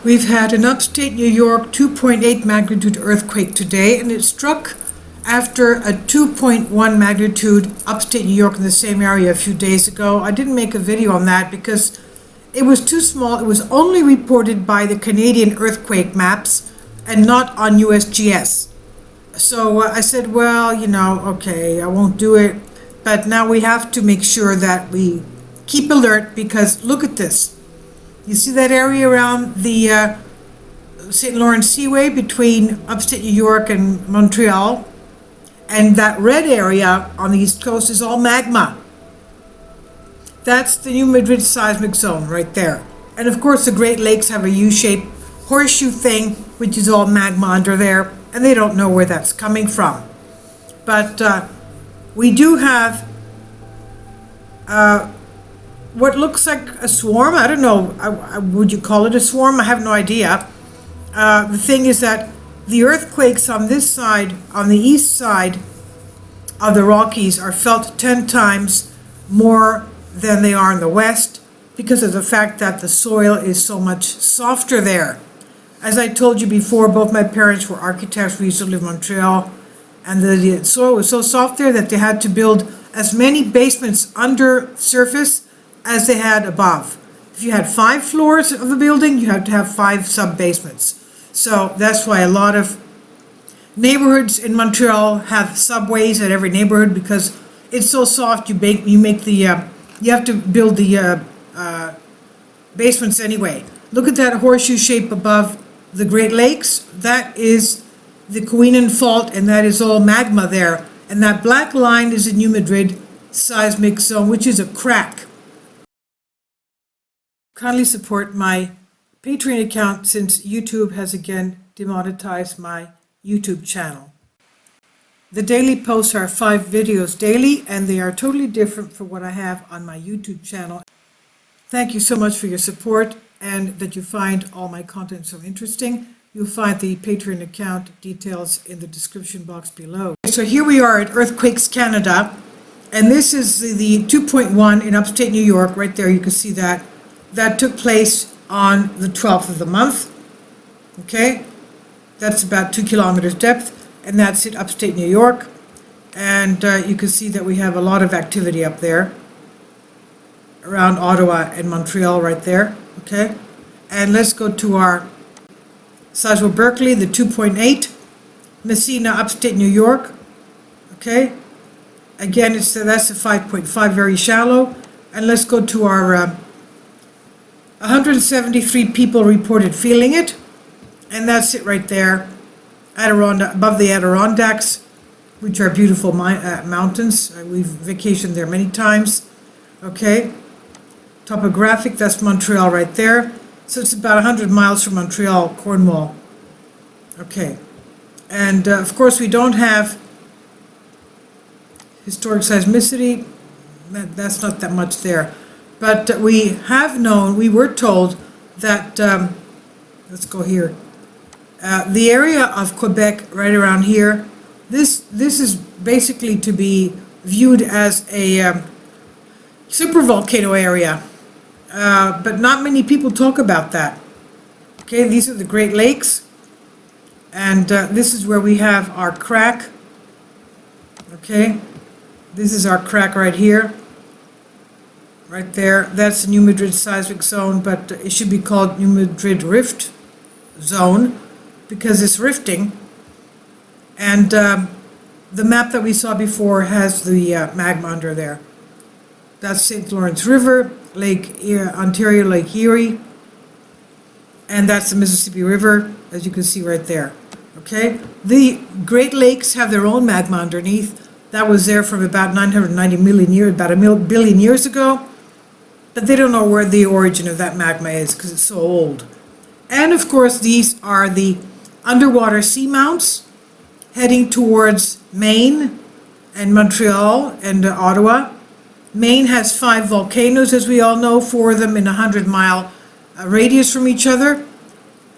We've had an upstate New York 2.8 magnitude earthquake today, and it struck after a 2.1 magnitude upstate New York in the same area a few days ago. I didn't make a video on that because it was too small. It was only reported by the Canadian earthquake maps and not on USGS. So I said, well, okay, I won't do it. But now we have to make sure that we keep alert, because look at this. You see that area around the St. Lawrence Seaway between upstate New York and Montreal? And that red area on the East Coast is all magma. That's the New Madrid seismic zone right there. And of course the Great Lakes have a U-shaped horseshoe thing, which is all magma under there, and they don't know where that's coming from. But we do have what looks like a swarm. I don't know, would you call it a swarm? I have no idea. The thing is that the earthquakes on this side, on the east side of the Rockies, are felt 10 times more than they are in the west, because of the fact that the soil is so much softer there. As I told you before, both my parents were architects. We used to live in Montreal, and the soil was so soft there that they had to build as many basements under surface as they had above. If you had 5 floors of the building, you had to have 5 sub-basements. So that's why a lot of neighborhoods in Montreal have subways at every neighborhood, because it's so soft. You have to build the basements anyway. Look at that horseshoe shape above the Great Lakes. That is the Quakes Fault, and that is all magma there. And that black line is the New Madrid seismic zone, which is a crack. Kindly support my Patreon account, since YouTube has again demonetized my YouTube channel. The daily posts are 5 videos daily, and they are totally different from what I have on my YouTube channel. Thank you so much for your support, and that you find all my content so interesting. You'll find the Patreon account details in the description box below. So here we are at Earthquakes Canada, and this is the 2.1 in upstate New York. Right there, you can see that. That took place on the 12th of the month. Okay, that's about 2 kilometers depth, and that's in upstate New York. And you can see that we have a lot of activity up there around Ottawa and Montreal right there. Okay, and let's go to our Sizewell Berkeley, the 2.8, Messina, upstate New York. Okay, again, that's a 5.5, very shallow. And let's go to our 173 people reported feeling it, and that's it right there, above the Adirondacks, which are beautiful mountains. We've vacationed there many times. Okay, topographic, that's Montreal right there. So it's about 100 miles from Montreal, Cornwall. Okay, and of course we don't have historic seismicity. That's not that much there. But we have known, we were told that, let's go here, the area of Quebec right around here, this is basically to be viewed as a supervolcano area, but not many people talk about that. Okay, these are the Great Lakes, and this is where we have our crack. Okay, this is our crack right here. Right there, that's the New Madrid seismic zone, but it should be called New Madrid rift zone because it's rifting. And the map that we saw before has the magma under there. That's St. Lawrence River, Ontario, Lake Erie, and that's the Mississippi River, as you can see right there. Okay, the Great Lakes have their own magma underneath. That was there from about 990 million years, about a billion years ago. But they don't know where the origin of that magma is, because it's so old. And of course, these are the underwater seamounts heading towards Maine and Montreal and Ottawa. Maine has 5 volcanoes, as we all know, 4 of them in a 100-mile radius from each other.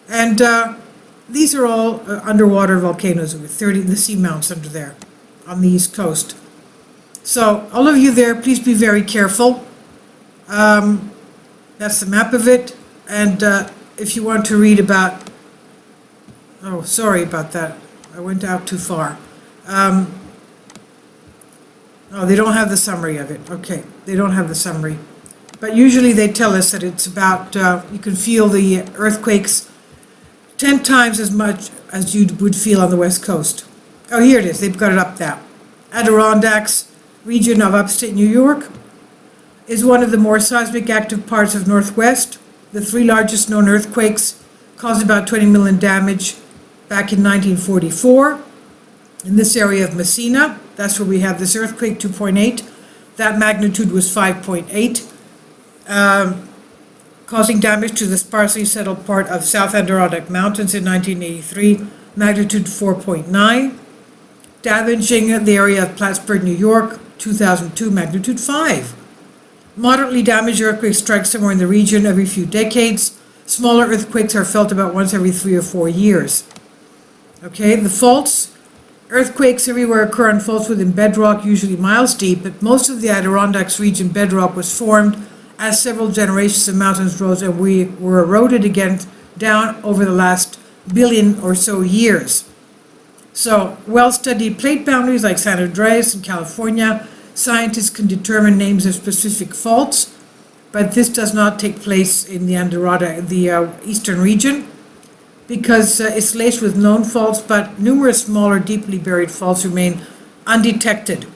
And these are all underwater volcanoes with 30 the seamounts under there on the East Coast. So all of you there, please be very careful. That's the map of it, and if you want to read about, oh, sorry about that. I went out too far. Oh, they don't have the summary of it. Okay, they don't have the summary. But usually they tell us that it's about, you can feel the earthquakes 10 times as much as you would feel on the West Coast. Oh, here it is. They've got it up there. Adirondacks region of upstate New York is one of the more seismic active parts of Northwest. The 3 largest known earthquakes caused about 20 million damage back in 1944. In this area of Messina, that's where we have this earthquake, 2.8. That magnitude was 5.8, causing damage to the sparsely settled part of South Adirondack Mountains in 1983, magnitude 4.9. Damaging the area of Plattsburgh, New York, 2002, magnitude 5. Moderately damaged earthquakes strike somewhere in the region every few decades. Smaller earthquakes are felt about once every 3 or 4 years. Okay, the faults. Earthquakes everywhere occur on faults within bedrock, usually miles deep, but most of the Adirondacks region bedrock was formed as several generations of mountains rose and we were eroded again down over the last billion or so years. So, well-studied plate boundaries like San Andreas in California, scientists can determine names of specific faults, but this does not take place in the Adirondack, the eastern region, because it's laced with known faults, but numerous smaller, deeply buried faults remain undetected.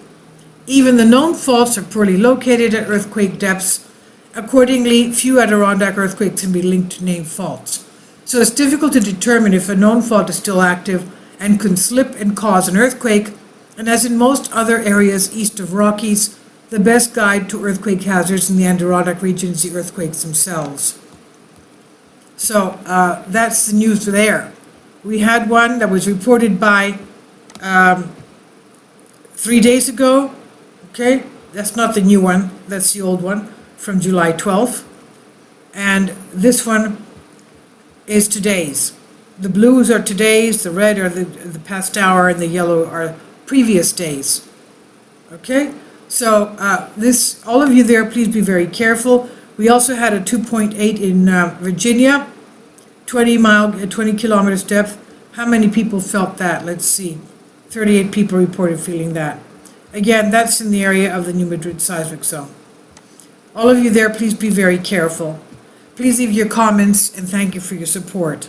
Even the known faults are poorly located at earthquake depths. Accordingly, few Adirondack earthquakes can be linked to named faults. So it's difficult to determine if a known fault is still active and can slip and cause an earthquake. And as in most other areas east of Rockies, the best guide to earthquake hazards in the Adirondack region is the earthquakes themselves. So that's the news there. We had one that was reported by 3 days ago. Okay, that's not the new one, that's the old one from July 12th. And this one is today's. The blues are today's, the red are the past hour, and the yellow are previous days. Okay, so all of you there, please be very careful. We also had a 2.8 in Virginia, 20 kilometers depth. How many people felt that? Let's see. 38 people reported feeling that. Again, that's in the area of the New Madrid seismic zone. All of you there, please be very careful. Please leave your comments and thank you for your support.